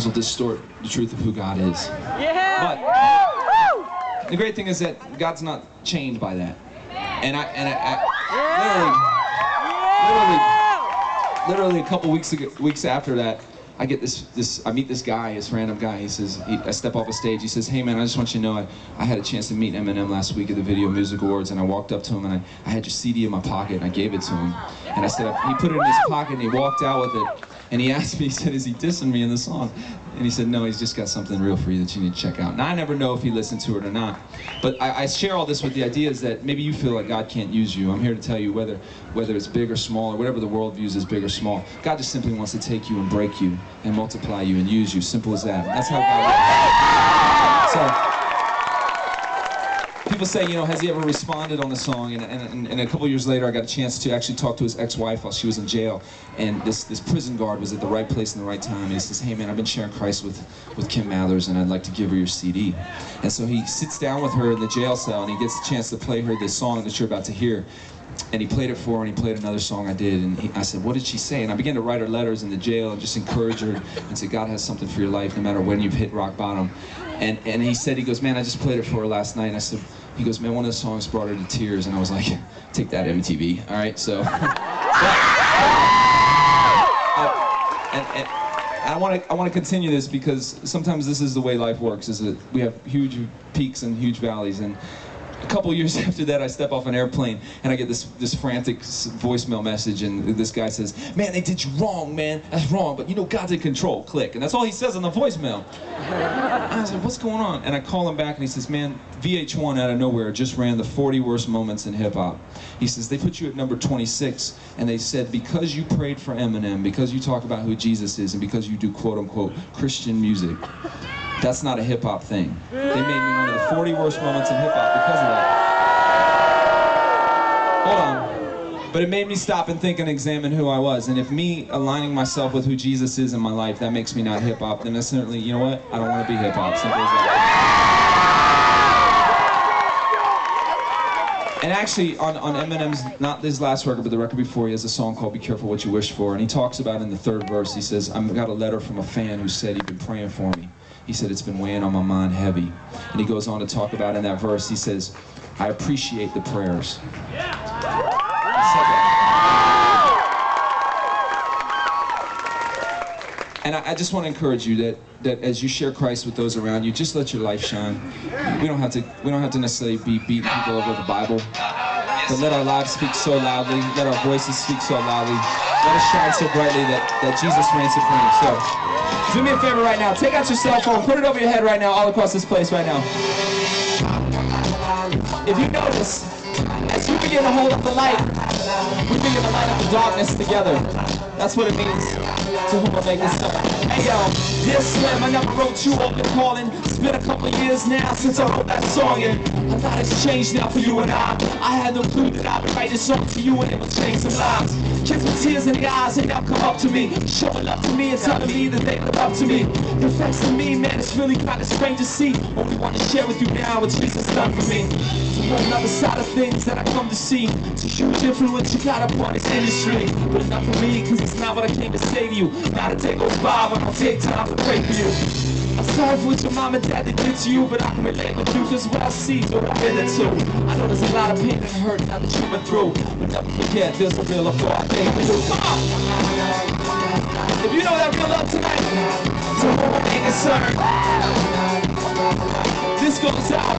will distort the truth of who God is. Yeah. But the great thing is that God's not chained by that. And I literally a couple weeks after that, I get I meet this guy, this random guy. He says, I step off a stage. He says, "Hey man, I just want you to know I had a chance to meet Eminem last week at the Video Music Awards, and I walked up to him and I had your CD in my pocket and I gave it to him. And I said, he put it in his pocket and he walked out with it. And he asked me, he said, is he dissing me in the song? And he said, no, he's just got something real for you that you need to check out. Now, I never know if he listened to it or not. But I share all this with the idea is that maybe you feel like God can't use you. I'm here to tell you whether it's big or small, or whatever the world views as big or small, God just simply wants to take you and break you and multiply you and use you. Simple as that. That's how God works. So, people say, you know, has he ever responded on the song? And a couple years later, I got a chance to actually talk to his ex-wife while she was in jail. And this prison guard was at the right place in the right time. And he says, hey man, I've been sharing Christ with Kim Mathers, and I'd like to give her your CD. And so he sits down with her in the jail cell, and he gets a chance to play her this song that you're about to hear. And he played it for her, and he played another song I did, and I said, what did she say? And I began to write her letters in the jail and just encourage her and say, God has something for your life no matter when you've hit rock bottom. And he said, he goes, man, I just played it for her last night. And I said, he goes, man, one of the songs brought her to tears. And I was like, take that, MTV, all right? So, I want to continue this because sometimes this is the way life works, is that we have huge peaks and huge valleys. And a couple years after that, I step off an airplane and I get this frantic voicemail message, and this guy says, man, they did you wrong, man. That's wrong, but you know God's in control. Click. And that's all he says on the voicemail. And I said, what's going on? And I call him back and he says, man, VH1 out of nowhere just ran the 40 worst moments in hip-hop. He says, they put you at number 26, and they said, because you prayed for Eminem, because you talk about who Jesus is, and because you do quote-unquote Christian music, that's not a hip-hop thing. They made me one of the 40 worst moments in hip-hop because of that. Hold on. But it made me stop and think and examine who I was. And if me aligning myself with who Jesus is in my life, that makes me not hip-hop, then that's certainly, you know what? I don't want to be hip-hop. Simple as that. And actually, on Eminem's, not his last record, but the record before, he has a song called Be Careful What You Wish For. And he talks about in the third verse, he says, I got a letter from a fan who said he'd been praying for me. He said, it's been weighing on my mind heavy. And he goes on to talk about in that verse, he says, I appreciate the prayers. He said that. And I just want to encourage you that as you share Christ with those around you, just let your life shine. We don't have to necessarily be beating people over the Bible, but let our lives speak so loudly, let our voices speak so loudly, let us shine so brightly that Jesus reigns supreme. So, do me a favor right now, take out your cell phone, put it over your head right now, all across this place right now. If you notice, as you begin to hold up the light, we begin to light up the darkness together. That's what it means to whom I make this up. Hey yo, dear Slim, I never wrote you open calling. It's been a couple years now since I wrote that song, and a lot has changed now for you and I had no clue that I'd be writing this song to you and it would change some lives. Kids with tears in the eyes, they now come up to me, showing love to me and telling me that they look up to me. The effects of me, man, it's really kind of strange to see. Only want to share with you now what Jesus done for me. It's a whole other side of things that I come to see. It's a huge influence you got upon this industry, but enough for me, cause it's not what I came to say to you. Not a day goes by when I'll take time to pray for you. I'm sorry for what your mom and dad did to you, but I can relate with you, cause what I see is what I've been into. I know there's a lot of pain and hurt now that you've been through, but never forget there's a real love for our day for you. Come on! If you know that real love tonight, to whom I ain't concerned, this goes out